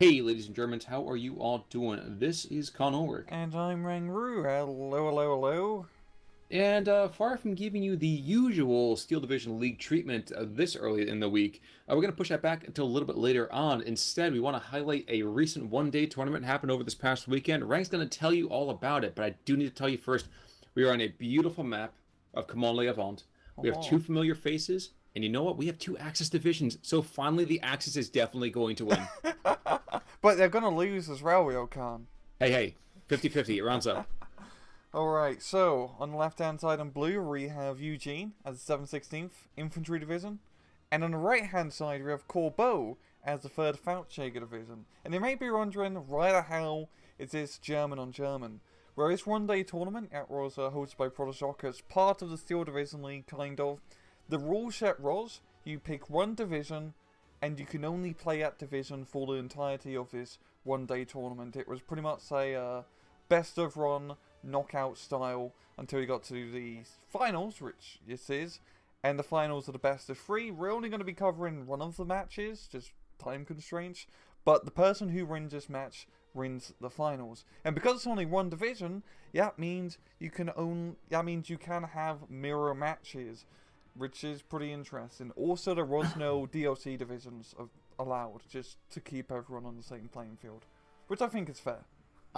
Hey, ladies and Germans, how are you all doing? This is Con. And I'm Rangru. Hello, hello, hello. And far from giving you the usual Steel Division League treatment this early in the week, we're going to push that back until a little bit later on. Instead, we want to highlight a recent one-day tournament happened over this past weekend. Rank's going to tell you all about it, but I do need to tell you first, we are on a beautiful map of Command Avant. We have two Oh. familiar faces, and you know what? We have two Axis divisions, so finally the Axis is definitely going to win. But they're gonna lose as well, Ryokan. Hey, hey, 50-50, it rounds up. Alright, so on the left hand side in blue we have Yuejin as the 716th Infantry Division. And on the right hand side we have Corbeau as the 3rd Feldjäger Division. And you may be wondering why the hell is this German on German? Well, this one day tournament it was hosted by Protoshock as part of the Steel Division League, kind of. The rule set was you pick one division and you can only play that division for the entirety of this one day tournament. It was pretty much a best of run knockout style until you got to the finals, which this is, and the finals are the best of 3. We're only going to be covering one of the matches, just time constraints, but the person who wins this match wins the finals. And because it's only one division, that means you can have mirror matches, which is pretty interesting. Also, there was no DLC divisions allowed, just to keep everyone on the same playing field, which I think is fair.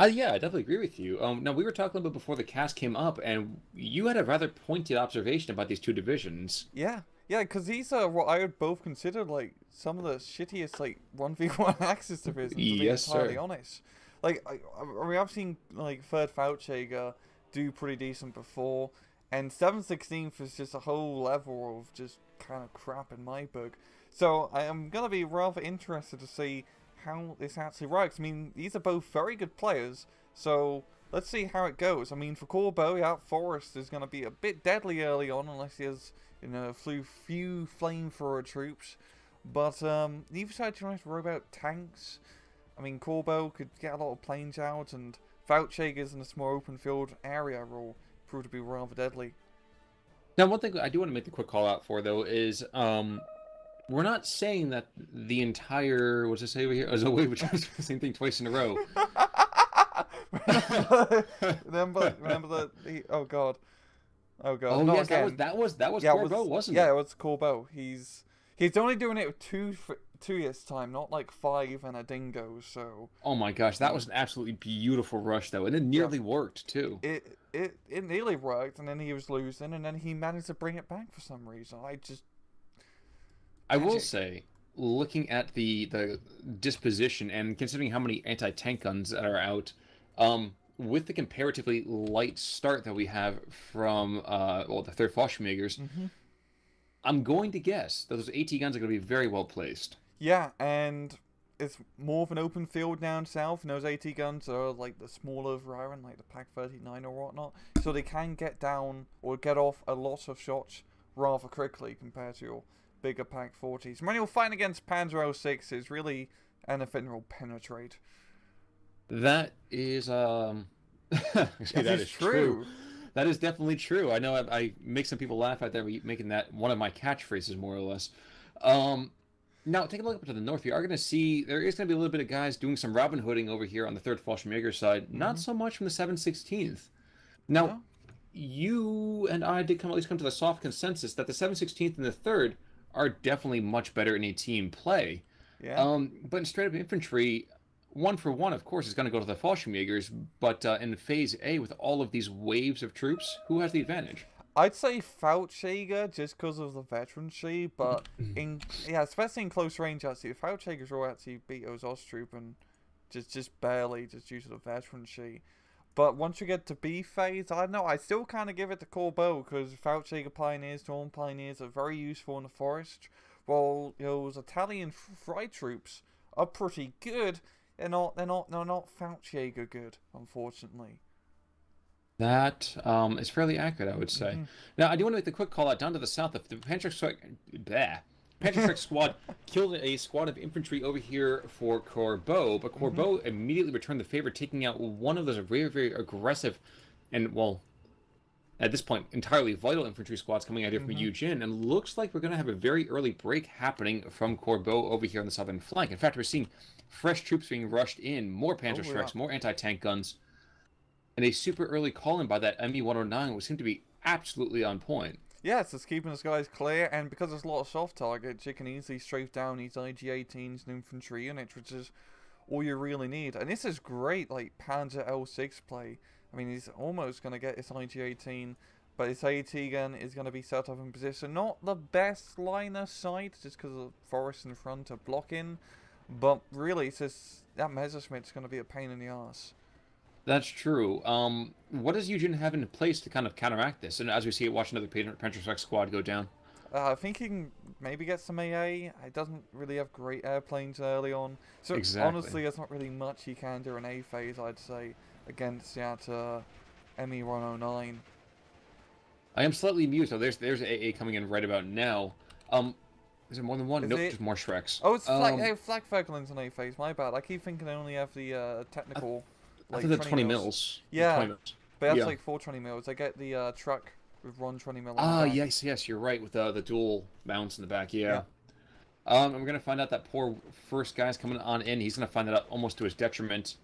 Yeah, I definitely agree with you. Now, we were talking a little bit before the cast came up, and you had a rather pointed observation about these two divisions. Yeah, yeah, because these are what I would both consider like some of the shittiest like 1v1 Axis divisions, to be Yes, entirely sir. honest. Like, I mean, I've seen like 3rd Feldjäger do pretty decent before, and 716th is just a whole level of just kind of crap in my book. So I am gonna be rather interested to see how this actually works. I mean, these are both very good players, so let's see how it goes. I mean, for Corbeau, yeah, Forest is going to be a bit deadly early on unless he has, few flamethrower troops. But neither side trying to worry about tanks. I mean, Corbeau could get a lot of planes out, and Feldjägers in a small open field area will prove to be rather deadly. Now, one thing I do want to make the quick call out for, though, is we're not saying that the entire, what's it say over here? Oh, wait, we're trying to say the same thing twice in a row. remember that? Oh god, oh god, Oh, not yes, again. that was Yeah, Corbeau, wasn't yeah, it? it was Corbeau. He's only doing it with 2 years time, not like 5 and a dingo. So Oh my gosh, that was an absolutely beautiful rush, though, and it yeah, nearly worked, too. it nearly worked, and then he was losing, and then he managed to bring it back for some reason. I just I will magic. say, looking at the disposition and considering how many anti-tank guns that are out, with the comparatively light start that we have from well, the third Fallschirmjägers, Hmm. I'm going to guess that those AT guns are going to be very well placed. Yeah, and it's more of an open field down south, and those AT guns are like the smaller variant, like the Pack 39 or whatnot, so they can get down or get off a lot of shots rather quickly compared to your bigger Pack 40s. When you're fighting against Panzer 06, really anything will penetrate. That is actually That that is is true. true. That is definitely true. I know I make some people laugh out there making that one of my catchphrases, more or less. Um, Now, taking a look up to the north, you are going to see there is going to be a little bit of guys doing some Robin Hooding over here on the third Fallschirmjäger side. Not Hmm. so much from the 716th. Now, No? you and I did at least come to the soft consensus that the 716th and the third are definitely much better in a team play. Yeah. But in straight up infantry, one for one, of course, is going to go to the Fallschirmjägers. But in Phase A, with all of these waves of troops, who has the advantage? I'd say Feldjäger just because of the veterancy, but yeah, especially in close range, actually, the Feldjägers will actually beat those Osttroop and just barely, just due to the veterancy. But once you get to B phase, I don't know, I still kind of give it to Corbeau because Feldjäger Pioneers, Dawn Pioneers are very useful in the forest. While those Italian fry troops are pretty good, they're not Feldjäger good, unfortunately. That is fairly accurate, I would say. Hmm. Now, I do want to make the quick call out down to the south. The Panther Strike squad killed a squad of infantry over here for Corbeau, but Hmm. Corbeau immediately returned the favor, taking out one of those very, very aggressive and, well, at this point, entirely vital infantry squads coming out here from Mm-hmm. Yuejin, and looks like we're going to have a very early break happening from Corbeau over here on the southern flank. In fact, we're seeing fresh troops being rushed in, more Oh yeah. Panzerschrecks, more anti-tank guns, and a super early call-in by that ME-109 would seem to be absolutely on point. Yeah, it's just keeping the skies clear, and because there's a lot of soft targets, you can easily strafe down these IG-18s and infantry units, which is all you really need. And this is great, like, Panzer L6 play. I mean, he's almost going to get his IG-18, but his AT gun is going to be set up in position. Not the best line of sight, just because of the forest in front are blocking, but really, it's just, that Messerschmitt's going to be a pain in the arse. That's true. What does Eugen have in place to kind of counteract this? And as we see it, watch another Panzerschreck squad go down. I think he can maybe get some AA. It doesn't really have great airplanes early on. So Exactly. honestly, there's not really much he can do in A phase, I'd say, against that ME-109. I am slightly amused. So there's AA coming in right about now. Is there more than one? Is Nope, it? just more Shreks. Oh, it's flag. Hey, flag Falklands in A phase. My bad. I keep thinking they only have the technical, I like think that's 20 mils. mils. Yeah, 20 mils. but that's Yeah. like 420 mils. They get the truck with 120 mil. Ah, yes, you're right, with the dual mounts in the back, yeah. I'm going to find out that poor first guy's coming on in. He's going to find that out almost to his detriment.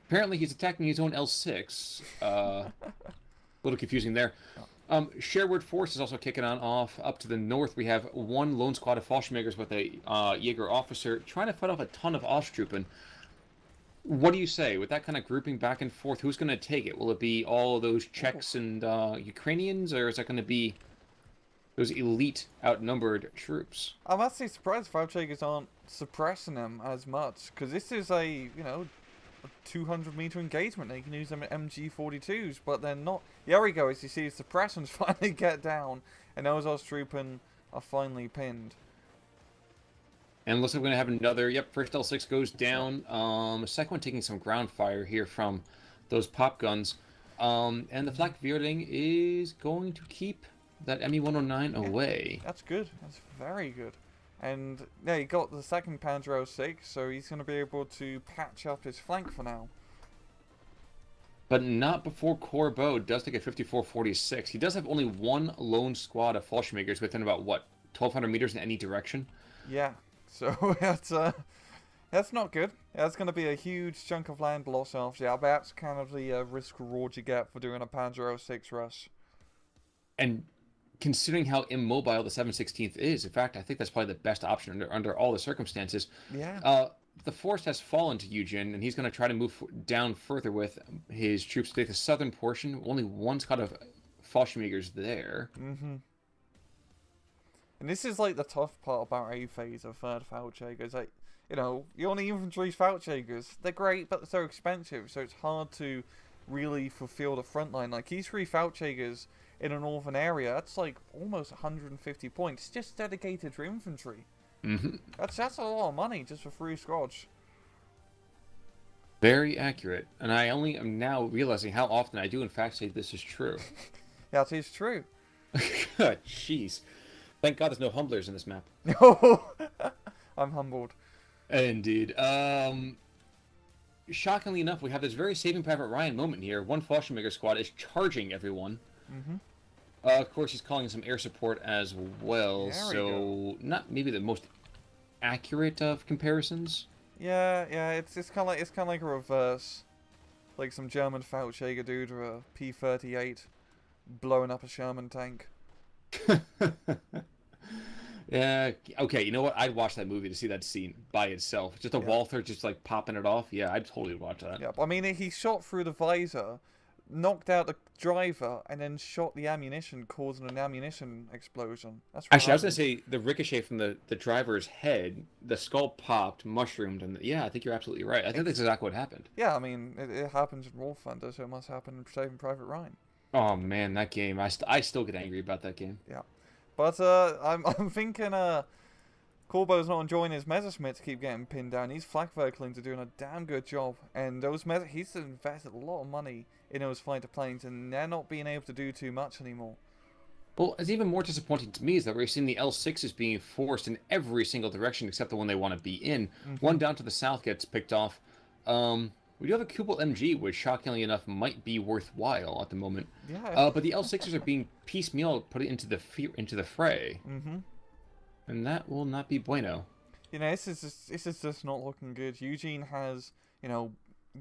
Apparently, he's attacking his own L6. A little confusing there. Sherwood Force is also kicking on off. Up to the north, we have one lone squad of Fallschirmjägers with a Jaeger officer trying to fight off a ton of Osttruppen. What do you say? With that kind of grouping back and forth, who's going to take it? Will it be all those Czechs and Ukrainians, or is that going to be those elite, outnumbered troops? I'm actually surprised Falklands aren't suppressing them as much, because this is a, a 200-meter engagement. They can use them at MG42s, but they're not. There we go, as you see, the suppressants finally get down, and those Osttruppen are finally pinned. And looks like we're going to have another. Yep, first L6 goes down. Second one taking some ground fire here from those pop guns. And the Flak Vierding is going to keep that ME-109 away. That's good. That's very good. And yeah, he got the second Panzer 06, so he's going to be able to patch up his flank for now. But not before Corbeau does take a 54-46. He does have only one lone squad of Fallschirmjägers within about, what, 1,200 meters in any direction? Yeah, so that's not good. That's going to be a huge chunk of land loss after that. That's kind of the risk reward you get for doing a Panzer 06 rush. And considering how immobile the 7/16th is, in fact, I think that's probably the best option under all the circumstances. Yeah. The force has fallen to Eugen, and he's going to try to move down further with his troops to take the southern portion. Only one squad of Fallschirmjägers there. Mm-hmm. And this is like the tough part about A phase of third Feldjägers. Like, you only infantry Feldjägers. They're great, but they're so expensive, so it's hard to really fulfill the front line. Like, these three Feldjägers in a northern area, that's like almost 150 points just dedicated to infantry. Mm-hmm. That's a lot of money just for 3 squads. Very accurate. And I only am now realizing how often I do in fact say this is true. Yeah, it is true. Jeez. Thank God there's no humblers in this map. No, I'm humbled. Indeed. Shockingly enough, we have this very Saving Private Ryan moment here. One Fallschirmjäger squad is charging everyone. Mm-hmm. Of course, he's calling some air support as well, There we so not maybe the most accurate of comparisons. Yeah, it's kind of like a reverse, like some German Feldjäger dude with a P-38 blowing up a Sherman tank. Yeah, okay, you know what? I'd watch that movie to see that scene by itself. Just a Walther just like popping it off. Yeah, I'd totally watch that. Yeah, I mean, he shot through the visor, knocked out the driver, and then shot the ammunition, causing an ammunition explosion. That's Actually, I was gonna say the ricochet from the driver's head, the skull popped, mushroomed, and yeah, I think you're absolutely right. I think that's exactly what happened. Yeah, I mean, it happens in War Thunder, so it must happen in Saving Private Ryan. Oh man, that game! I still get angry about that game. Yeah, but I'm thinking Corbeau's not enjoying his Messerschmitt to keep getting pinned down. These flak Verklings are doing a damn good job, and he's invested a lot of money in those fighter planes, and they're not being able to do too much anymore. Well, it's even more disappointing to me is that we're seeing the L6s being forced in every single direction except the one they want to be in. Mm-hmm. One down to the south gets picked off. We We do have a Kubel MG, which shockingly enough might be worthwhile at the moment. Yeah. But the L6s are being piecemeal put into the fray, Mm-hmm. and that will not be bueno. You know, this is just not looking good. Yuejin has, you know,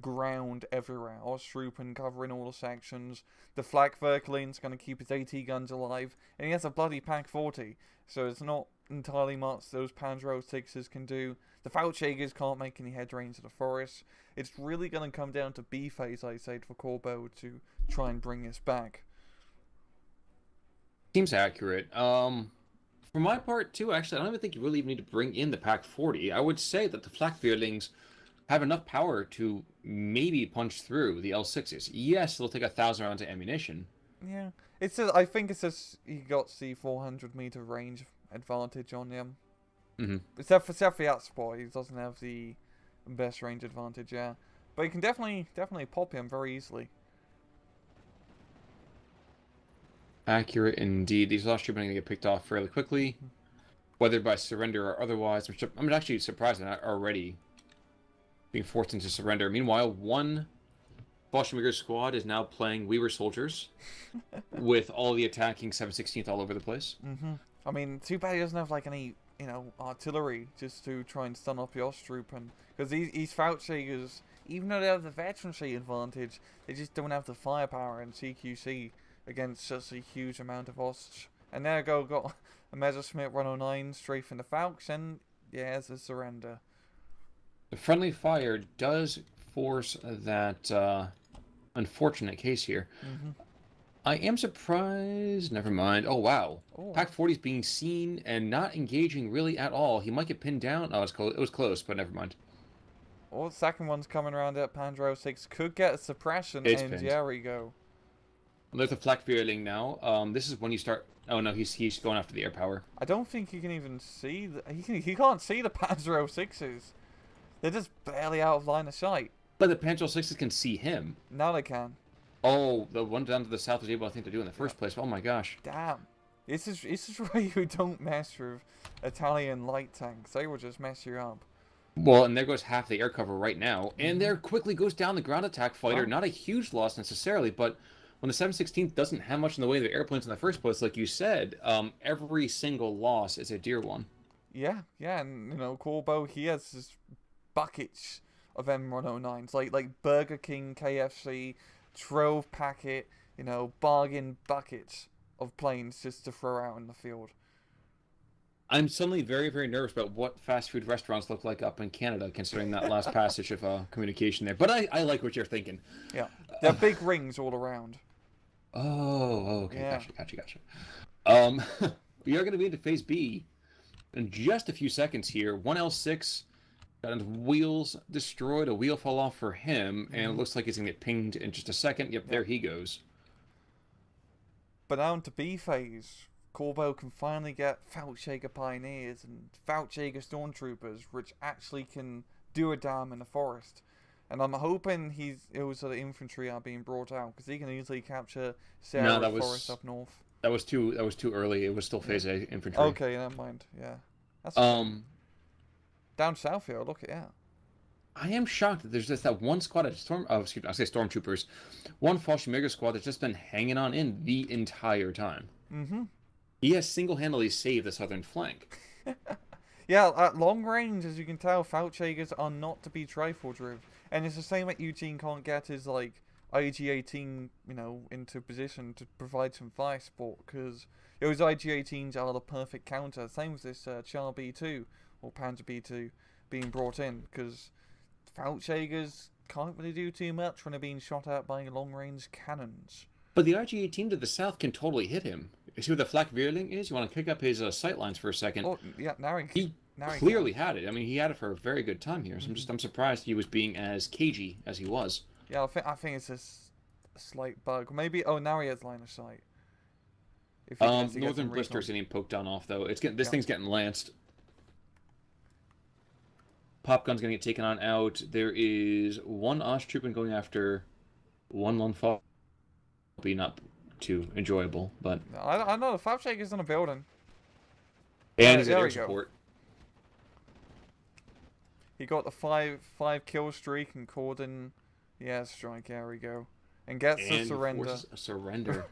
ground everywhere. Ostrupen covering all the sections. The Flak Verklin's going to keep his AT guns alive, and he has a bloody Pack 40, so it's not entirely much those Panzer 06s can do. The Faultjägers can't make any headway into the forest. It's really going to come down to B phase, I say, for Corbeau to try and bring this back. Seems accurate. For my part, too, actually, I don't even think you really even need to bring in the Pack 40. I would say that the Flakvierlings have enough power to maybe punch through the L6s. Yes, they'll take 1,000 rounds of ammunition. Yeah, it's just, I think it's just he got the 400-meter range advantage on him. Mm-hmm. Except for Outspot, he doesn't have the best range advantage, yeah. But you can definitely pop him very easily. Accurate indeed. These last troops are going to get picked off fairly quickly, whether by surrender or otherwise. I'm actually surprised they're not already being forced into surrender. Meanwhile, one Bolshevik squad is now playing We Were Soldiers with all the attacking 716th all over the place. Mm-hmm. I mean, too bad he doesn't have like any, you know, artillery just to try and stun up the Ostrupen. Because these Faultjägers, even though they have the veterancy advantage, they just don't have the firepower and CQC against such a huge amount of Ost. And there got a Messerschmitt 109 straight from the Falks, and yeah, it's a surrender. The friendly fire does force that unfortunate case here. Mm-hmm. I am surprised. Never mind. Oh, wow. Oh. Pack 40 is being seen and not engaging really at all. He might get pinned down. Oh, it was close, but never mind. Oh, the second one's coming around at Panzer 06. Could get a suppression, and pinned. there we go. There's a Flakvierling now. This is when you start... Oh, no, he's going after the air power. I don't think he can even see... He can't see the Panzer 06s. They're just barely out of line of sight. But the Panzer 06s can see him. Now they can. Oh, the one down to the south was able, I think, to do in the first place. Oh my gosh. Damn. This is why you don't mess with Italian light tanks. They will just mess you up. Well, and there goes half the air cover right now. And there quickly goes down the ground attack fighter. Oh. Not a huge loss necessarily, but when the 716th doesn't have much in the way of airplanes in the first place, like you said, every single loss is a dear one. Yeah, and, you know, Corbeau, he has his buckets of M109s. Like Burger King, KFC... Trove packet, you know, bargain buckets of planes just to throw out in the field. I'm suddenly very, very nervous about what fast food restaurants look like up in Canada, considering that last passage of communication there. But I like what you're thinking. Yeah, there are big rings all around. Oh, okay, yeah. Gotcha. We are going to be into Phase B in just a few seconds here. 1L6 got his wheels destroyed. A wheel fell off for him, and it looks like he's going to get pinged in just a second. Yep, there he goes. But down to B phase, Corbeau can finally get Faultjäger Pioneers and Faultjäger Stormtroopers, which actually can do a damn in the forest. And I'm hoping the infantry are being brought out, because he can easily capture Sarah Forest up north. That was too early. It was still Phase A infantry. Okay, never mind. Yeah. That's down south here, look at that. I am shocked that there's just that one squad of stormtroopers, one Fallschirmjäger squad that's just been hanging on in the entire time. Mm-hmm. He has single-handedly saved the southern flank. Yeah, at long range, as you can tell, Faultjägers are not to be trifled with. And it's the same that Yuejin can't get his, like, IG-18, you know, into position to provide some fire support, because those IG-18s are the perfect counter. Same with this Char B2, or Panzer B2, being brought in, because Faultjägers can't really do too much when they're being shot at by long-range cannons. But the IG-18 to the south can totally hit him. You see what the Flak Vierling is? You want to kick up his sight lines for a second. Oh, yeah, now he clearly had it. I mean, he had it for a very good time here. So I'm surprised he was being as cagey as he was. Yeah, I think it's just a slight bug. Maybe, oh, now he has line of sight. If Northern Blister's getting poked on off, though. This thing's getting lanced. Pop Gun's going to get taken on out. There is one Osttrooper going after one Lone Fall. Be not too enjoyable, but... I know, the Faultjäger's in a building. And he's at air support. He got the five kill streak and called in Yeah, strike. There we go. And gets the And surrender. forces a surrender.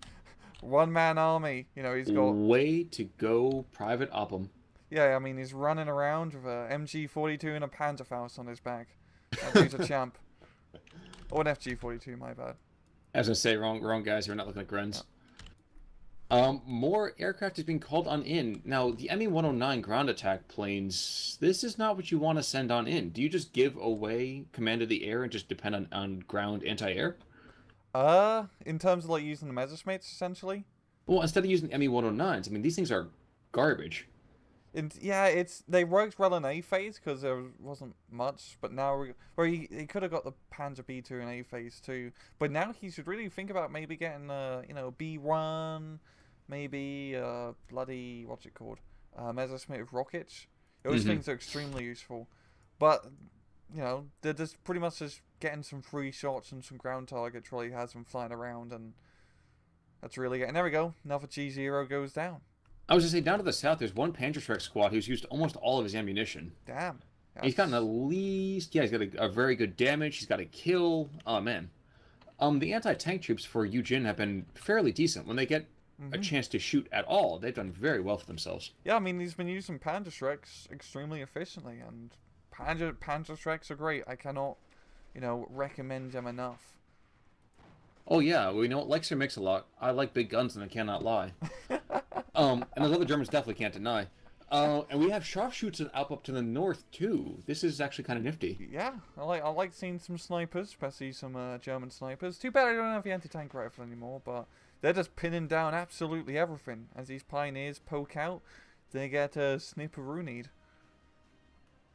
One-man army. You know, he's got... Way to go, Private Upham. Yeah, I mean, he's running around with a MG42 and a Panzerfaust on his back. That dude's a champ. Or an FG42, my bad. I was gonna say, wrong guys. You're not looking like Grens. More aircraft is being called on in. Now, the Me-109 ground attack planes, this is not what you want to send on in. Do you just give away command of the air and just depend on ground anti-air? In terms of, like, using the Messerschmitts, essentially? Well, instead of using Me-109s, I mean, these things are garbage. And yeah, they worked well in A phase because there wasn't much, but now he could have got the Panzer B2 in A phase too. But now he should really think about maybe getting B1, maybe bloody what's it called, Messerschmitt with rockets. Those things are extremely useful, but you know they're just pretty much just getting some free shots and some ground targets while he has them flying around, and that's really it. And there we go, another G0 goes down. I was going to say, down to the south, there's one Panzerschreck squad who's used almost all of his ammunition. Damn. He's gotten at least... Yeah, he's got a very good damage. He's got a kill. Oh, man. The anti-tank troops for Yuejin have been fairly decent. When they get a chance to shoot at all, they've done very well for themselves. Yeah, I mean, he's been using Panzerschrecks extremely efficiently, and Panzerschrecks are great. I cannot, recommend them enough. Oh, yeah. Well, you know what? Lexer makes a lot. I like big guns, and I cannot lie. And those other Germans definitely can't deny. And we have sharpshooters up to the north too. This is actually kind of nifty. Yeah, I like seeing some snipers, especially some German snipers. Too bad I don't have the anti-tank rifle anymore, but they're just pinning down absolutely everything. As these pioneers poke out, they get snipperoonied.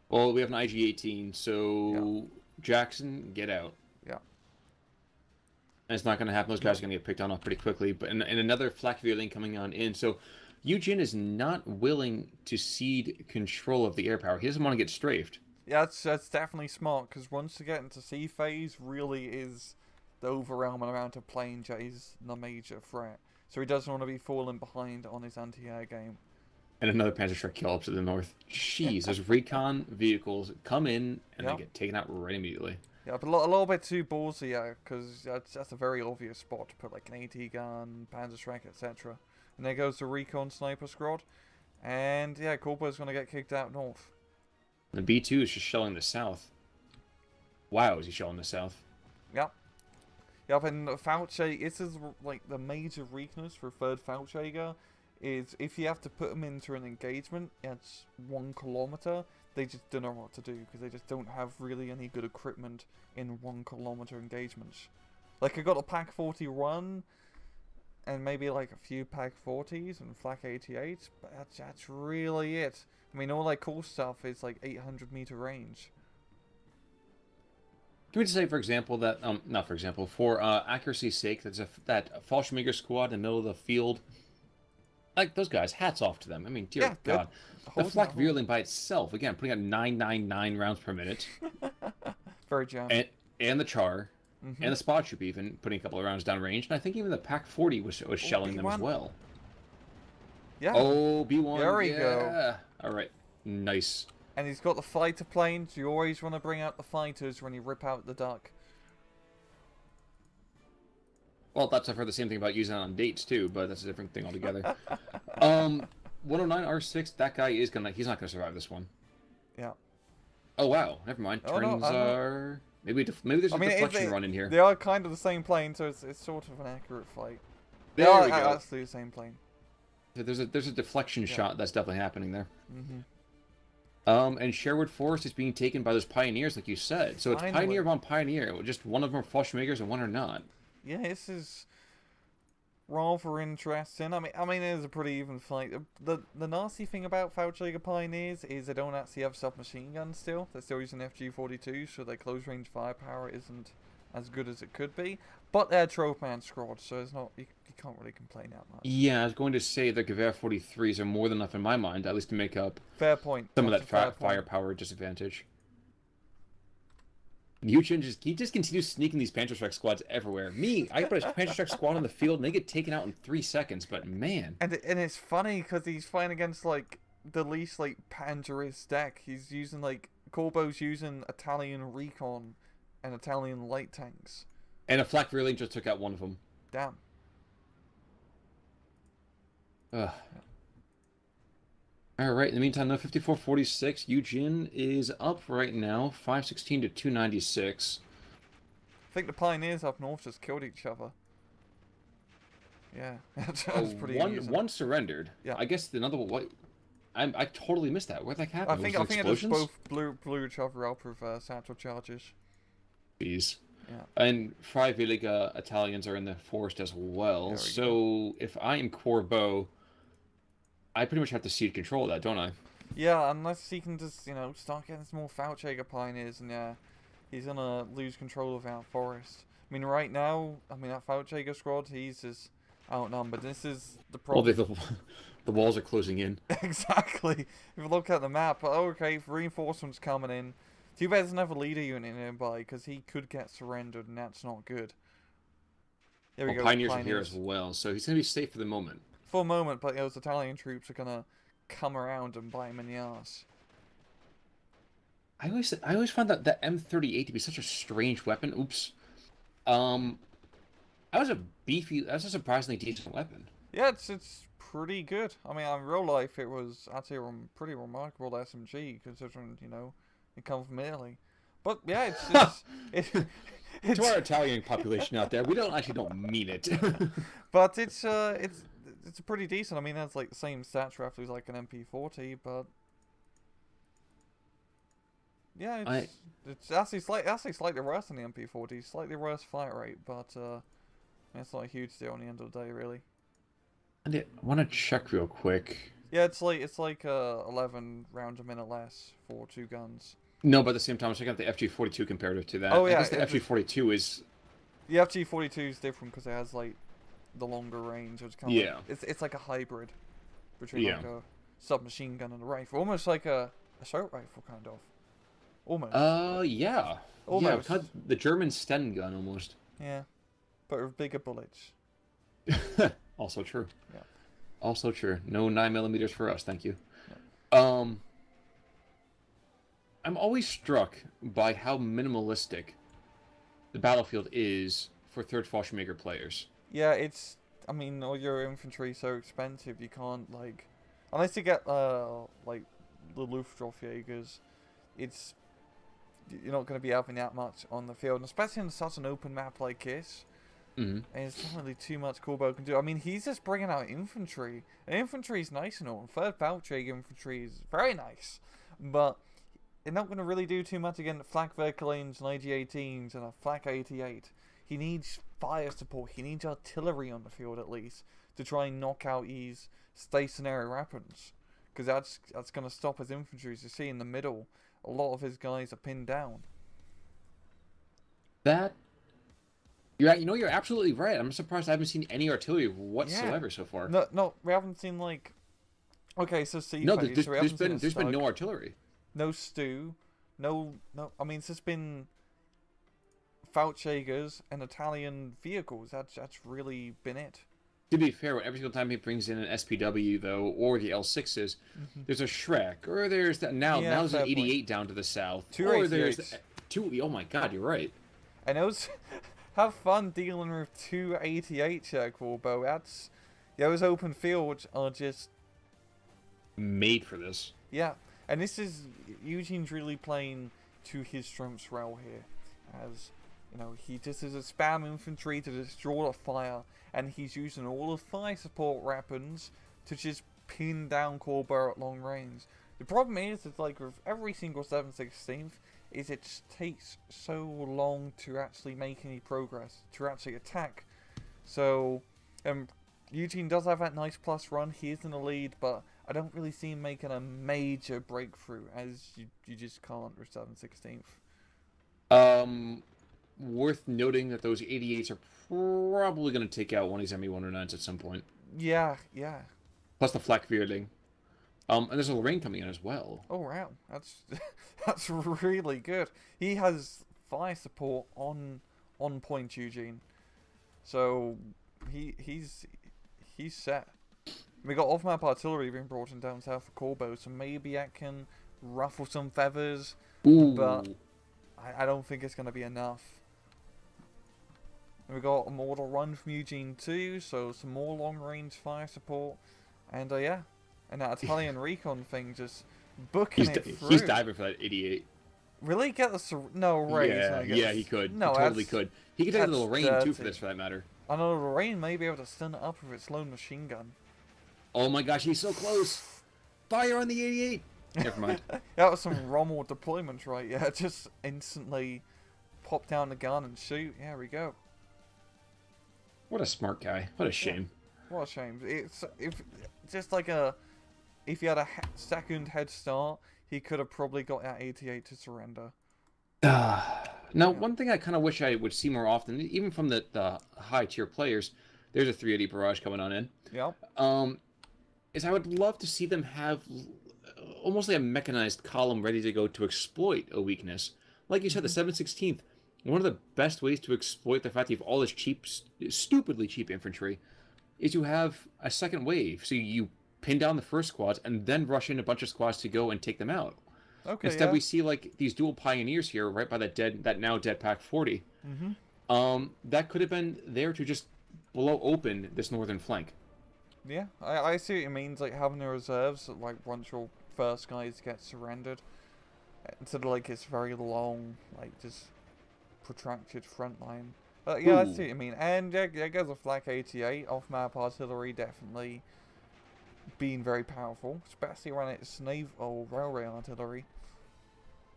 Well, we have an IG-18, so yeah. Jackson, get out. Yeah. And it's not going to happen. Those guys are going to get picked on off pretty quickly. But and another flak Vierling coming on in. So Yuejin is not willing to cede control of the air power. He doesn't want to get strafed. Yeah, that's definitely smart, because once you get into C phase, really is the overwhelming amount of plane jet is the major threat. So he doesn't want to be falling behind on his anti-air game. And another Panzerschreck kill up to the north. Jeez, those recon vehicles come in and they get taken out right immediately. Yeah, but a little bit too ballsy, yeah, because that's a very obvious spot to put like an AT gun, Panzerschreck, etc. And there goes the recon sniper squad. And yeah, Corbeau's going to get kicked out north. The B2 is just shelling the south. Wow, is he shelling the south? Yep. Yep, and Fallschläger, this is like the major weakness for 3rd Fallschläger, is if you have to put them into an engagement, it's 1 kilometer, they just don't know what to do, because they just don't have really any good equipment in 1 kilometer engagements. Like, I got a Pak 41, and maybe like a few Pak 40s and Flak 88s, but that's really it. I mean, all that cool stuff is like 800 meter range. Can we just say, for example, that, not for example, for accuracy's sake, that Fallschläger squad in the middle of the field, like those guys, hats off to them. I mean, dear God. The Flak Vierling by itself, again, putting out 999 rounds per minute. Very jammed. And the Char, and the Spot Troop even, putting a couple of rounds down range. And I think even the Pak 40 was shelling them as well. Yeah. Oh, B1. There we go. All right. Nice. And he's got the fighter planes. You always want to bring out the fighters when you rip out the duck. Well, I've heard the same thing about using it on dates too, but that's a different thing altogether. 109 R6, that guy he's not gonna survive this one. Yeah. Oh wow, never mind. Turns are maybe there's a deflection run in here. They are kind of the same plane, so it's sort of an accurate fight. There we go. Actually the same plane. There's a deflection shot that's definitely happening there. And Sherwood Forest is being taken by those pioneers, like you said. So it's Pioneer on Pioneer. Just one of them are Fallschlägers and one are not. Yeah, this is rather interesting. I mean, it is a pretty even fight. The nasty thing about Fallschläger Pioneers is they don't actually have submachine guns still. They're still using FG-42, so their close range firepower isn't as good as it could be. But they're Troopman squad, so it's not, you can't really complain that much. Yeah, I was going to say the Gewehr 43s are more than enough in my mind, at least to make up fair point. Some of that firepower disadvantage. Yuejin just continues sneaking these Panzerschreck squads everywhere. I put a Panzerschreck squad on the field and they get taken out in 3 seconds, but man. And it's funny because he's fighting against like the least like Panzerist deck. He's using like Corbeau's using Italian recon and Italian light tanks. And a flak reeling just took out one of them. Damn. Ugh. All right. In the meantime, though, 54-46. Yuejin is up right now, 516 to 296. I think the pioneers up north just killed each other. Yeah, that's pretty amusing. One surrendered. Yeah. I guess another one. What? I totally missed that. Where'd that happen? I think it just explosions? both blew each other up with satchel charges. Jeez. Yeah. And Freiwillige Italians are in the forest as well. So if I am Corbeau, I pretty much have to cede control of that, don't I? Yeah, unless he can just, start getting some more Feldjäger pioneers, and yeah, he's gonna lose control of our forest. I mean, right now, that Feldjäger squad, he's just outnumbered. This is the problem. Well, the walls are closing in. Exactly. If you look at the map, okay, reinforcements coming in. Too bad doesn't have a leader unit nearby, because he could get surrendered, and that's not good. There we go. Pioneers are here as well, so he's gonna be safe for the moment. For a moment, but those Italian troops are gonna come around and bite him in the ass. I always found that M38 to be such a strange weapon. Oops. That's a surprisingly decent weapon. Yeah, it's pretty good. In real life, it was actually a pretty remarkable SMG, considering, it comes from Italy. But yeah, it's to our Italian population out there, we don't mean it. But it's pretty decent. That's like the same stats roughly as like an MP40, but yeah, it's actually slightly worse than the MP40. Slightly worse fire rate, but it's not a huge deal on the end of the day, really. And I want to check real quick. Yeah, it's like 11 rounds a minute less for 2 guns. No, but at the same time, I was checking out the FG42 comparative to that. Oh yeah, I guess the FG42 is. The FG42 is different because it has like the longer range. It's kind of it's like a hybrid between like a submachine gun and a rifle, almost like a assault rifle, kind of. Almost. Yeah. Almost. Yeah, the German Sten gun almost. Yeah, but with bigger bullets. Also true. Yeah. Also true. No 9mm for us, thank you. No. I'm always struck by how minimalistic the battlefield is for third Fallschirmjäger players. Yeah, all your infantry is so expensive, you can't, like, unless you get, like, the Luftwaffejägers, you're not going to be having that much on the field, and especially in such an open map like this. Mm-hmm. And it's not really too much Corbeau can do. He's just bringing out infantry, and infantry is nice and all, and third Feldjäger infantry is very nice, but they're not going to really do too much against flak Verkelins and IG-18s and a flak 88. He needs fire support. He needs artillery on the field at least to try and knock out these stationary weapons, because that's going to stop his infantry. As you see in the middle, a lot of his guys are pinned down. You're absolutely right. I'm surprised I haven't seen any artillery whatsoever so far. No, we haven't seen like. Okay, so C. No, there's been no artillery. No stew, no. It's just been Feldjägers and Italian vehicles. That's really been it. To be fair, every single time he brings in an SPW though, or the L6s, there's a Shrek, or there's that there's an 88 down to the south, or there's 2. Oh my God, you're right. And those have fun dealing with 288 Corbeau. Those open fields are just made for this. Yeah. And Eugene's really playing to his strengths well here. As, he just is a spam infantry to just draw the fire, and he's using all the fire support weapons to just pin down Corbeau at long range. The problem is like with every single 7/16, is it takes so long to actually make any progress, to actually attack. So, Yuejin does have that nice plus run, he is in the lead, but I don't really see him making a major breakthrough, as you just can't with 7/16. Worth noting that those 88s are probably going to take out one of these ME-109s at some point. Yeah. Plus the flak Vierling. And there's a Lorraine coming in as well. Oh wow, that's really good. He has fire support on point, Yuejin. So he's set. We got off-map artillery being brought in down south for Corbeau, so maybe that can ruffle some feathers. Ooh. But I don't think it's going to be enough. We got a mortal run from Yuejin too, so some more long-range fire support, and yeah, and that Italian recon thing just booking it through. He's diving for that 88. Really? Get the no Ray? Yeah, he could. No, he totally could. He could take a little rain too for this, for that matter. I know Lorraine may be able to stun it up with its lone machine gun. Oh my gosh, he's so close! Fire on the 88! Never mind. That was some Rommel deployment, right? Yeah, just instantly pop down the gun and shoot. Here we go. What a smart guy. What a shame. Yeah. What a shame. It's if he had a second head start, he could have probably got that 88 to surrender. Now, one thing I kind of wish I would see more often, even from the high tier players, there's a 380 barrage coming on in. Yeah. Is I would love to see them have almost like a mechanized column ready to go to exploit a weakness. Like you said, the 716th, one of the best ways to exploit the fact that you have all this cheap, stupidly cheap infantry, is you have a second wave. So you pin down the first squads and then rush in a bunch of squads to go and take them out. Okay. Instead, we see like these dual pioneers here, right by that now dead Pack 40. That could have been there to just blow open this northern flank. Yeah, I see what it means, like having the reserves, like once your first guys get surrendered, instead of like it's very long, like just protracted front line. But yeah, I see what you mean. And yeah, there goes a Flak 88 off map artillery, definitely being very powerful, especially when it's naval railway artillery.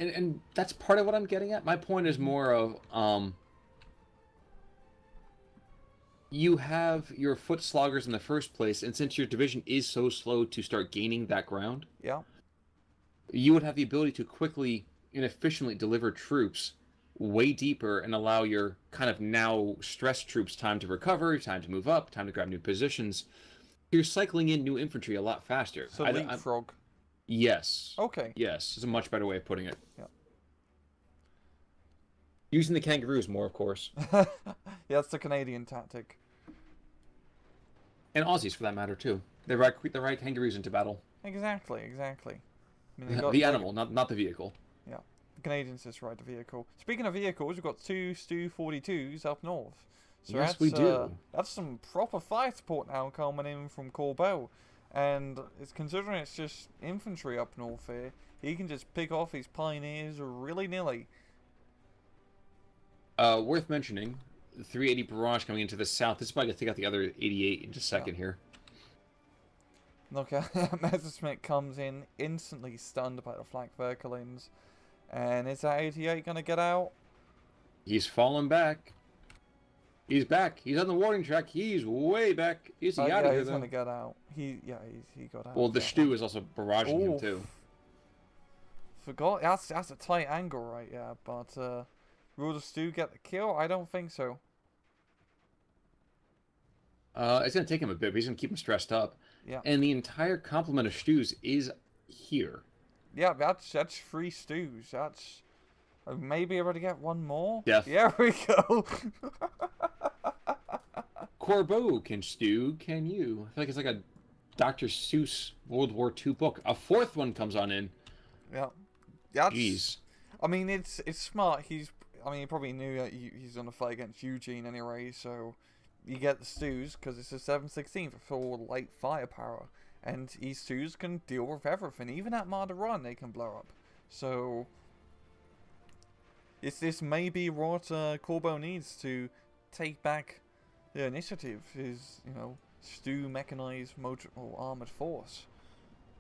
And that's part of what I'm getting at. My point is more of you have your foot sloggers in the first place, and since your division is so slow to start gaining that ground, yeah, you would have the ability to quickly and efficiently deliver troops way deeper and allow your kind of now stressed troops time to recover, time to move up, time to grab new positions. You're cycling in new infantry a lot faster. So leapfrog. Yes. Okay. Yes, is a much better way of putting it. Yeah. Using the kangaroos more, of course. Yeah, that's the Canadian tactic. And Aussies, for that matter, too. They ride kangaroos into battle. Exactly. I mean, the animal, not the vehicle. Yeah. The Canadians just ride the vehicle. Speaking of vehicles, we've got 2 Stu 42s up north. So yes, we do. That's some proper fire support now coming in from Corbeau. And it's considering it's just infantry up north here, he can just pick off his pioneers willy-nilly. Worth mentioning, the 380 barrage coming into the south. This is probably going to take out the other 88 in just a second here. Look, Messerschmitt comes in, instantly stunned by the Flak Verkelins. And is that 88 going to get out? He's fallen back. He's back. He's on the warning track. He's way back. Is he out of here, he's though? going to get out. He got out. Well, the Stu is also barraging him, too. Forgot. That's a tight angle, right? Yeah, but will the Stu get the kill? I don't think so. It's going to take him a bit, but he's going to keep him stressed up. Yeah. And the entire complement of Stus is here. Yeah, that's 3 Stus. That's... I may be able to get one more. Death. Yeah, we go. Corbeau can stew, can you? I feel like it's like a Dr. Seuss World War II book. A 4th one comes on in. Yeah. That's, jeez. I mean, it's smart. He probably knew that he's on a fight against Yuejin anyway, so you get the Stews because it's a 7/16 for light firepower, and these Stews can deal with everything. Even at Marder Run, they can blow up. So this may be what Corbeau needs to take back the initiative. His Stu mechanized motor or armored force.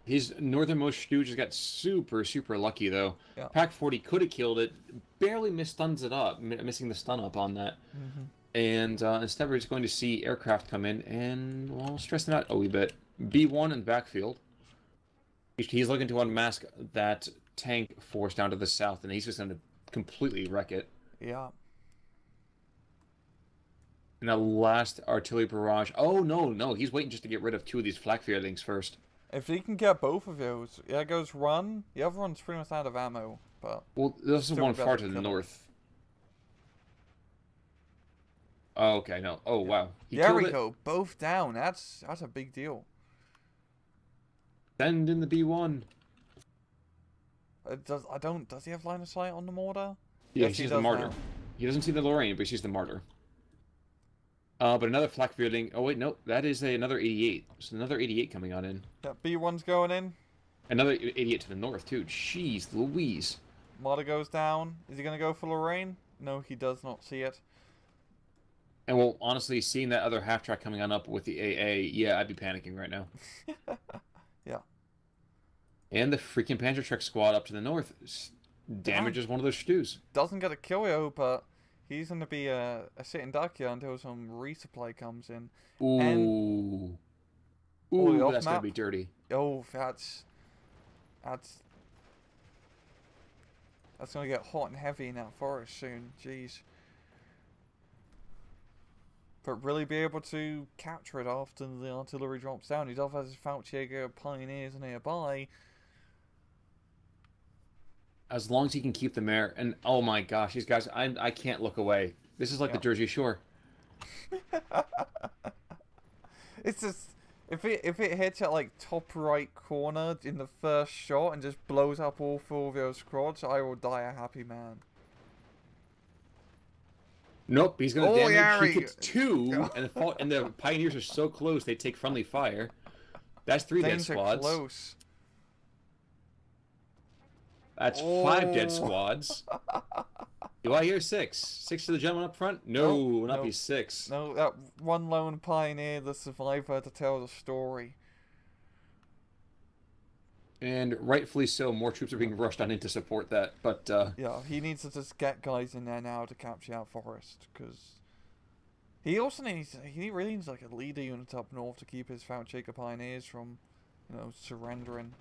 His northernmost Stu just got super lucky though. Yeah. Pack 40 could have killed it, barely misstuns it up, missing the stun up on that. And instead we're just going to see aircraft come in and, well, stress them out a wee bit. B1 in the backfield. He's looking to unmask that tank force down to the south, and he's just going to completely wreck it. Yeah. And a last artillery barrage. Oh, no. He's waiting just to get rid of 2 of these flak fearlings first. If he can get both of those, yeah, goes Run. The other one's pretty much out of ammo, but... Well, there's one far to the north. Oh, okay, no. Oh, wow. There we go. Both down. That's a big deal. Send in the B1. Does he have line of sight on the mortar? Yeah, he Yes, he sees the does martyr. now. He doesn't see the Lorraine, but he sees the martyr. But another flak Vierling. Oh wait, no, that is another 88. So another 88 coming on in. Yeah, B1's going in. Another 88 to the north too. Jeez Louise. Martyr goes down. Is he going to go for Lorraine? No, he does not see it. And well, honestly, seeing that other half track coming on up with the AA, yeah, I'd be panicking right now. Yeah. And the freaking Panzer Trek squad up to the north damages one of those stews. Doesn't get a kill, though, but he's going to be a sitting duck here until some resupply comes in. And Ooh. oh, the Ooh, off that's map. gonna be dirty. Oh, that's going to get hot and heavy in that forest soon. Jeez. But really be able to capture it after the artillery drops down. He does have his Fallschläger Pioneers nearby. As long as he can keep the mare, and oh my gosh, these guys, I can't look away. This is like the Jersey Shore. It's just if it hits at like top right corner in the first shot and just blows up all four of those squads, I will die a happy man. Nope, he's gonna damage. Yeah, He gets 2, and the Pioneers are so close they take friendly fire. That's 3 dead squads. Close. That's 5 dead squads. Do I hear 6? 6 to the gentleman up front? No, Nope, not nope. be 6. No, that one lone Pioneer, the survivor, to tell the story. And rightfully so, more troops are being rushed on in to support that. But Yeah, he needs to just get guys in there now to capture that forest, because he also needs, he really needs like a leader unit up north to keep his Fallschläger Pioneers from, surrendering.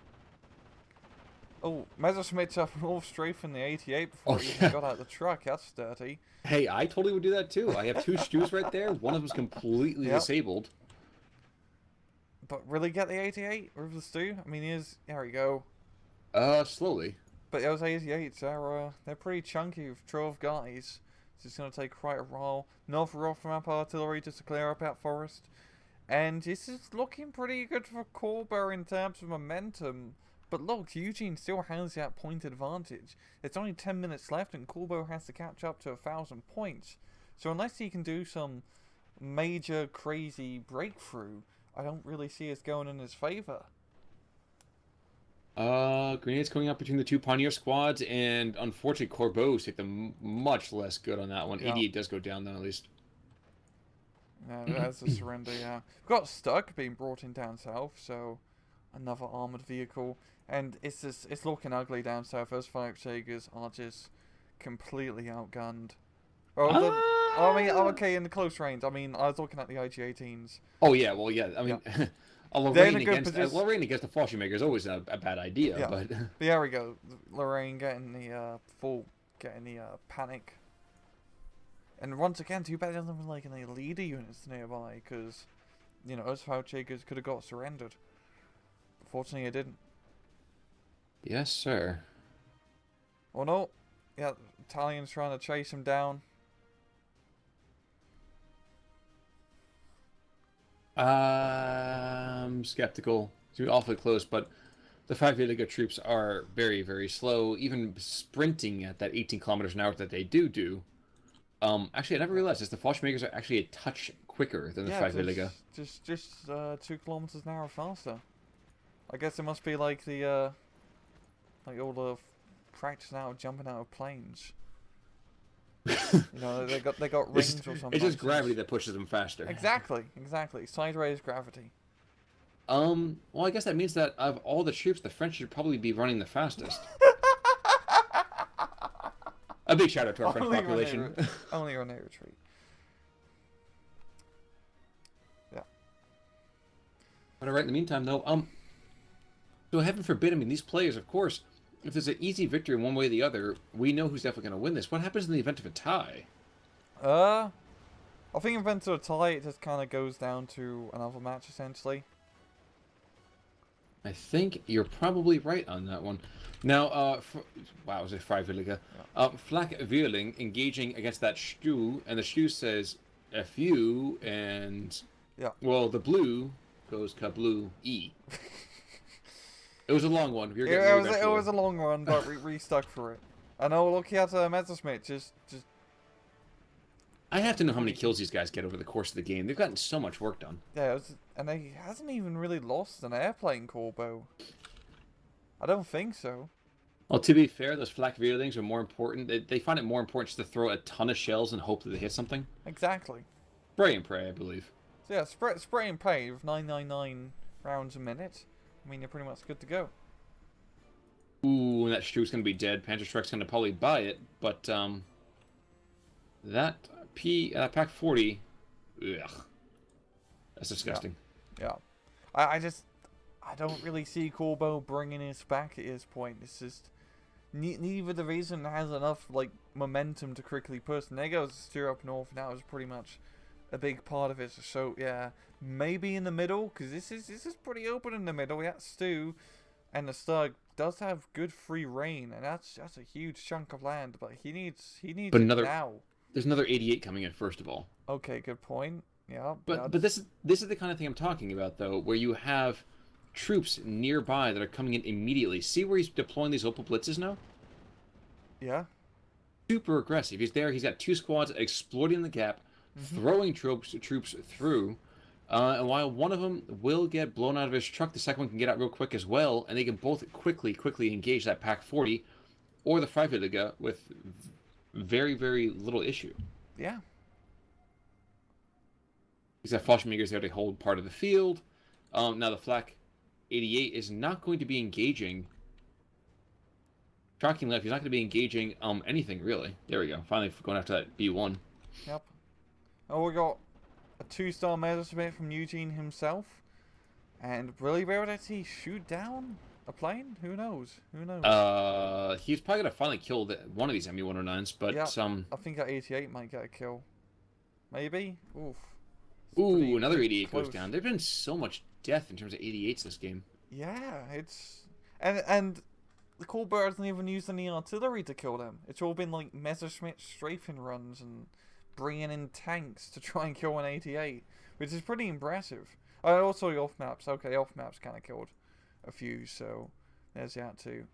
Oh, Messerschmitt's up north strafing the 88 before he even got out of the truck. That's dirty. hey, I totally would do that too. I have 2 stews right there. One of them's completely disabled. But really get the 88 with the stew? I mean, there we go. Slowly. But those 88s, they're pretty chunky with 12 guys. So it's going to take quite a while. North off map artillery just to clear up that forest. And this is looking pretty good for Corbeau in terms of momentum. But look, Yuejin still has that point advantage. It's only 10 minutes left and Corbeau has to catch up to 1,000 points. So unless he can do some major crazy breakthrough, I don't really see us going in his favor. Grenades coming up between the 2 Pioneer squads, and unfortunately Corbeau's take them much less good on that one. Yeah. 88 does go down then at least. Yeah, that's a surrender, yeah. We've got Stuck being brought in down south, so another armoured vehicle. And it's looking ugly down south. Those Fallschlägers are just completely outgunned. Okay, in the close range. I mean, I was looking at the IG-18s. Oh yeah, well yeah. I mean, Yeah. a Lorraine against the Fallschläger is always a bad idea. Yeah. But There we go. Lorraine getting the panic. And once again, too bad it doesn't have like any leader units nearby, because those Fallschlägers could have got surrendered. Fortunately, it didn't. yes, sir. Oh no, yeah, Italians trying to chase him down. I'm skeptical. It's awfully close, but the 5 Veliga troops are very, very slow. Even sprinting at that 18 kilometers an hour that they do. Actually, I never realized this. The Fallschlägers are actually a touch quicker than the 5 Veliga. Just 2 kilometers an hour faster. I guess it must be like the like all the practice now jumping out of planes. They got rings or something. It's just gravity that pushes them faster. Exactly. Sideways gravity. Well, I guess that means that of all the troops, the French should probably be running the fastest. A big shout out to our French population. Only on air retreat. Yeah. But alright, in the meantime, though, so heaven forbid, I mean, these players, of course, if there's an easy victory one way or the other, we know who's definitely going to win this. What happens in the event of a tie? I think in event of a tie, it just kind of goes down to another match, essentially. I think you're probably right on that one. Now, wow, was it 5 Veliga? Flak Vierling engaging against that Stu, and the Stu says F you, and well, the blue goes kabloo E. It was a long one. It was a long one, but we stuck for it. I know, look at Messerschmitt, just I have to know how many kills these guys get over the course of the game. They've gotten so much work done. yeah, and he hasn't even really lost an airplane, Corbeau. I don't think so. Well, to be fair, those flak things are more important. They find it more important just to throw a ton of shells and hope that they hit something. Exactly. Spray and pray, I believe. So yeah, spray and pray with 999 rounds a minute. I mean, you're pretty much good to go. Ooh, and that Stru's gonna be dead. Panzerschreck's gonna probably buy it, but that pack 40, ugh, that's disgusting. Yeah. I don't really see Corbeau bringing us back at this point. It's just neither division has enough like momentum to quickly push. And there goes Stu up north. That was pretty much a big part of it. So yeah, maybe in the middle, because this is pretty open in the middle. Yeah, Stu and the Stug does have good free reign, and that's a huge chunk of land. But he needs it now. There's another 88 coming in first of all. Okay, good point. Yeah, but this is the kind of thing I'm talking about though, where you have troops nearby that are coming in immediately. See where he's deploying these Opal Blitzes now? Yeah. Super aggressive. He's there. He's got 2 squads exploiting the gap, throwing troops through. And while one of them will get blown out of his truck, the second one can get out real quick as well, and they can both quickly engage that Pack 40 or the Freiwillige with very, very little issue. Yeah. He's got Fallschirmjägers there to hold part of the field. Now the Flak 88 is not going to be engaging. Tracking left, he's not going to be engaging anything really. There we go. Finally going after that B1. Yep. Oh, we got a 2-star Messerschmitt from Yuejin himself. And really, where did he shoot down a plane? Who knows? Who knows? He's probably going to finally kill one of these MU-109s, but yep. I think that 88 might get a kill. Maybe? Oof. Ooh, another 88 goes down. There's been so much death in terms of 88s this game. Yeah, it's... And the Corbeau hasn't even used any artillery to kill them. It's all been like Messerschmitt strafing runs and bringing in tanks to try and kill an 88, which is pretty impressive. Also the off-maps. Okay, off-maps kind of killed a few, so there's that too.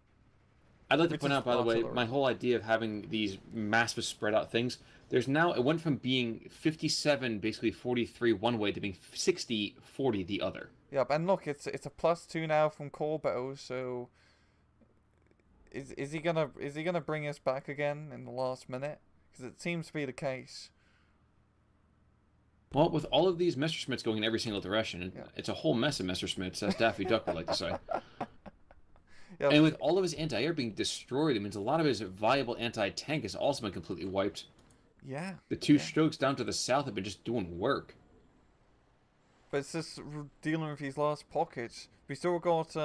I'd like to point out, by the way, my whole idea of having these massive spread out things, there's now, it went from being 57, basically 43 one way to being 60, 40 the other. Yep, and look, it's a +2 now from Corbeau, so is he gonna bring us back again in the last minute? Because it seems to be the case. Well, with all of these Messerschmitts going in every single direction, it's a whole mess of Messerschmitts, as Daffy Duck would like to say. Yep. And with all of his anti-air being destroyed, it means a lot of his viable anti-tank has also been completely wiped. Yeah. The 2 strokes down to the south have been just doing work. But it's just dealing with these last pockets. We still got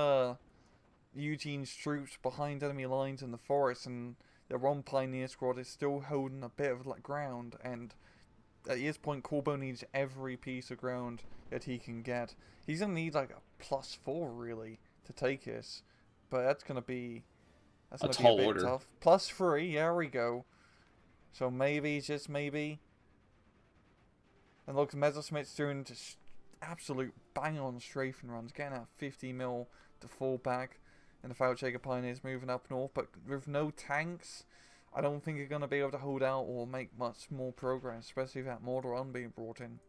Eugene's troops behind enemy lines in the forest, and their one pioneer squad is still holding a bit of like ground. And at this point, Corbeau needs every piece of ground that he can get. He's gonna need like a +4 really to take this. But that's gonna be a tall order. Tough. +3, there we go. So maybe, just maybe. And look, Messerschmitt's doing just absolute bang-on strafing runs, getting out 50 mil to fall back, and the Fallschirmjäger Pioneers moving up north. But with no tanks, I don't think you're gonna be able to hold out or make much more progress, especially with that Mortar Un being brought in.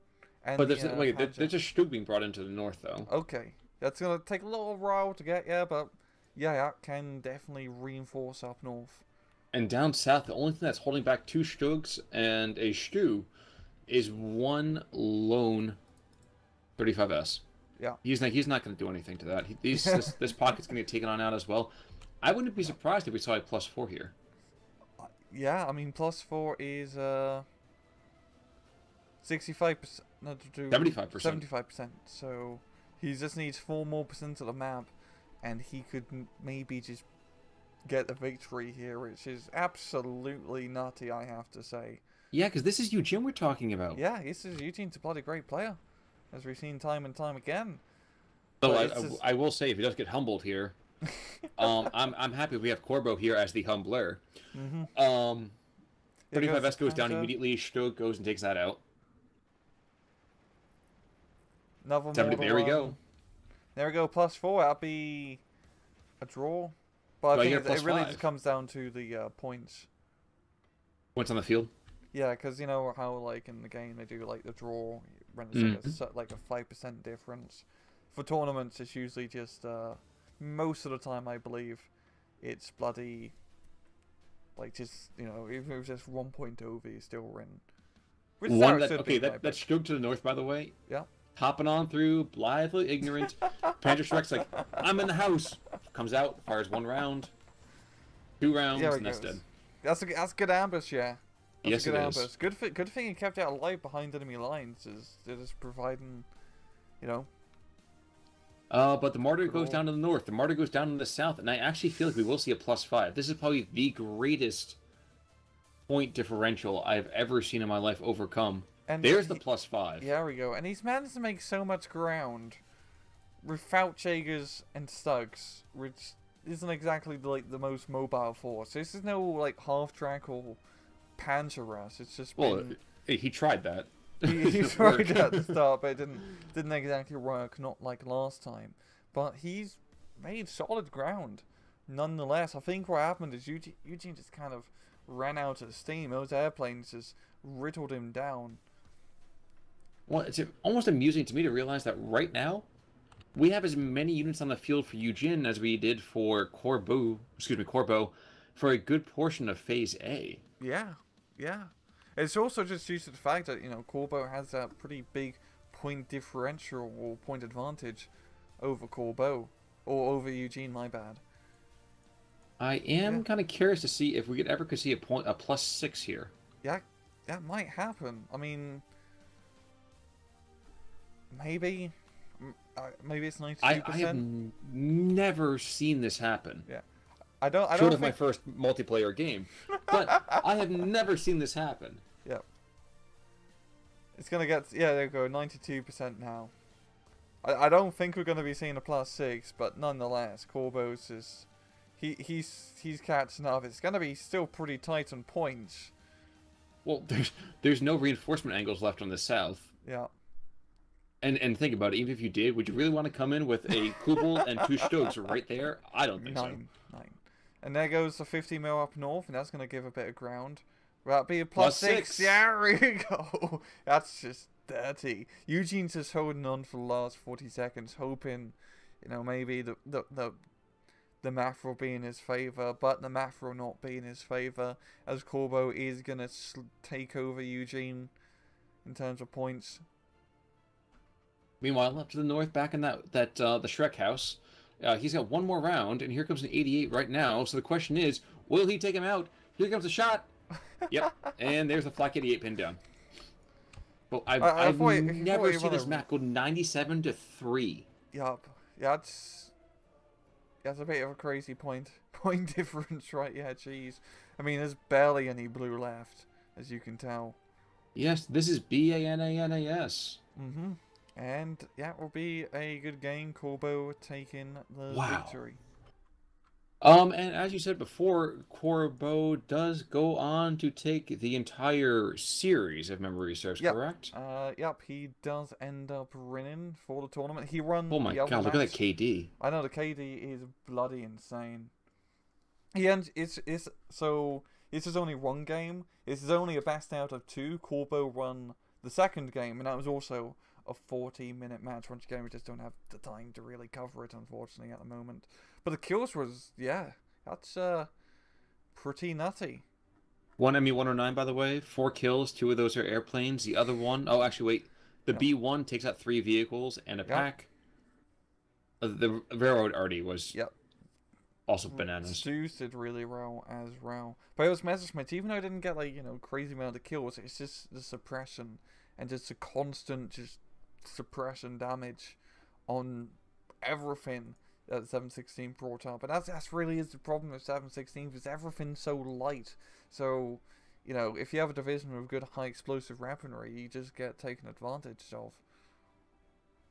And but there's a Stug being brought into the north, though. Okay, that's gonna take a little while to get, yeah, but. Yeah, that can definitely reinforce up north. And down south, the only thing that's holding back 2 Stugs and a Stu is one lone 35S. Yeah. He's not going to do anything to that. This pocket's going to get taken on out as well. I wouldn't be surprised if we saw a +4 here. Yeah, I mean, +4 is 65%. No, 75%. 75%. So he just needs 4 more % of the map. And he could maybe just get the victory here, which is absolutely nutty, I have to say. Yeah, because this is Yuejin we're talking about. Yeah, this is Yuejin's a bloody great player, as we've seen time and time again. Though I will say, if he does get humbled here, I'm happy we have Corbeau here as the humbler. 35S goes down immediately. Stug goes and takes that out. Another 70, there we go. There we go, +4. That'll be a draw. But Do I I hear think it really just +5? comes down to the points. What's on the field? Yeah, because you know how like in the game they do like the draw when it's like Mm. like a 5% difference. For tournaments, it's usually just most of the time I believe it's bloody like just even if it's just 1 point over, you still win. Which is how One it that should okay, be in my that book. stroke to the north, by the way, Yeah. hopping on through, blithely ignorant. Panther Shrek's like, I'm in the house. Comes out, fires 1 round, two Yeah, rounds, it and that's goes. dead. That's a good ambush, yeah. That's Yes, a it good is. ambush. Good thing he kept it alive behind enemy lines. Is it is providing, you know, But the Martyr good goes all. down to the north. The Martyr goes down to the south, and I actually feel like we will see a +5. This is probably the greatest point differential I've ever seen in my life overcome. And There's the +5. yeah, there we go. And he's managed to make so much ground without Jaegers and Stugs, which isn't exactly like the most mobile force. This is no like half track or Panzer Rush. It's just Well, been he tried that. he Didn't tried work. it at the start, but it didn't exactly work. Not like last time, but he's made solid ground. Nonetheless, I think what happened is Eugene just kind of ran out of steam. Those airplanes just riddled him down. Well, it's almost amusing to me to realize that right now we have as many units on the field for Yuejin as we did for Corbeau, for a good portion of Phase A. Yeah, yeah. It's also just due to the fact that Corbeau has that pretty big point differential or point advantage over Corbeau or over Eugene. My bad. I Yeah, am kind of curious to see if we could see a +6 here. yeah, that might happen. I mean, maybe, maybe it's I have 92%. never seen this happen. Yeah, I Short don't of my think. first multiplayer game, but I have never seen this happen. Yeah, it's gonna get. Yeah, there you go. 92% now. I don't think we're gonna be seeing a +6, but nonetheless, Corbeau's is. He's catching up. It's gonna be still pretty tight on points. Well, there's no reinforcement angles left on the south. Yeah. And think about it, even if you did, would you really want to come in with a Kubel and 2 Stogs right there? I don't think so. Nine. And there goes the 50 mil up north, and that's going to give a bit of ground. That'll be a +6. +6. Yeah, there we go. That's just dirty. Eugene's just holding on for the last 40 seconds, hoping, maybe the math will be in his favour, but the math will not be in his favour, as Corbeau is going to take over Eugene in terms of points. Meanwhile, up to the north, back in the Shrek house, he's got 1 more round, and here comes an 88 right now. So the question is, will he take him out? Here comes a shot. Yep, and there's the Flak 88 pinned down. Well, I've never seen this map go 97-3. Yup. Yeah, that's a bit of a crazy point difference, right? Yeah, jeez. I mean, there's barely any blue left, as you can tell. Yes, this is BANANAS. Mm-hmm. And yeah, it will be a good game. Corbeau taking the victory. And as you said before, Corbeau does go on to take the entire series, if memory serves correct. Yep, he does end up winning for the tournament. He won Oh my the other god, look at match. that KD. I know the KD is bloody insane. So this is only one game. This is only a best out of 2. Corbeau won the second game, and that was also a 40-minute match. Once again, we just don't have the time to really cover it, unfortunately, at the moment. But the kills was, yeah, that's pretty nutty. 1ME109, by the way, 4 kills. 2 of those are airplanes. The other one, oh, actually, wait. The B1 takes out 3 vehicles and a pack. The railroad arty was also bananas. Zeus did really well as well. But it was Messerschmitt, even though I didn't get crazy amount of kills, it's just the suppression and just the constant suppression damage on everything that 716 brought up. And that's really is the problem with 716, because everything's so light. So, if you have a division with good high explosive weaponry, you just get taken advantage of.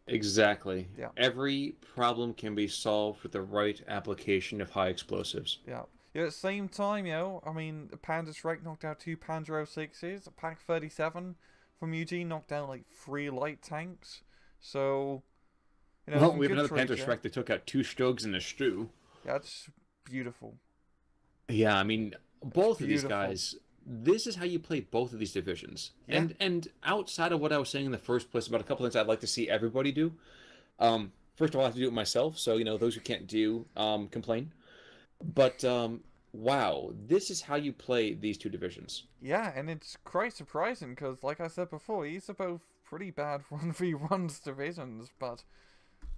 Exactly. Yeah. Every problem can be solved with the right application of high explosives. Yeah. At the same time, I mean, the Panzer Strike knocked out 2 Panzer 06s, a Pack 37 from Eugene knocked down 3 light tanks. So, well, we have another Panzer Strike that took out 2 Stogs and a Stu. That's beautiful. Yeah, I mean, both of these Beautiful. guys, this is how you play both of these divisions. Yeah. And outside of what I was saying in the first place about a couple things I'd like to see everybody do, first of all, I have to do it myself, so, those who can't do, complain. But, wow, this is how you play these two divisions. Yeah, and it's quite surprising because, like I said before, these are both pretty bad 1v1s divisions, but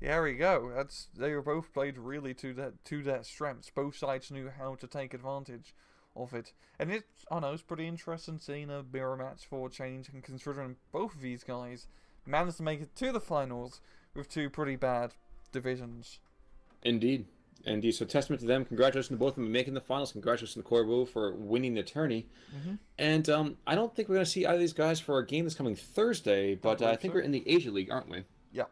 there we go. They were both played really to their strengths. Both sides knew how to take advantage of it. And I know, it's pretty interesting seeing a mirror match for a change, and considering both of these guys managed to make it to the finals with two pretty bad divisions. Indeed. Indeed. So testament to them. Congratulations to both of them for making the finals. Congratulations to Corbeau for winning the tourney. Mm-hmm. And I don't think we're going to see either of these guys for a game that's coming Thursday, but I think So. we're in the Asia League, aren't we? Yeah.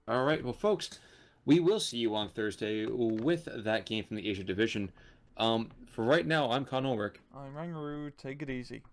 All right. Well, folks, we will see you on Thursday with that game from the Asia Division. For right now, I'm Con Ulrich. I'm Rangaroo. Take it easy.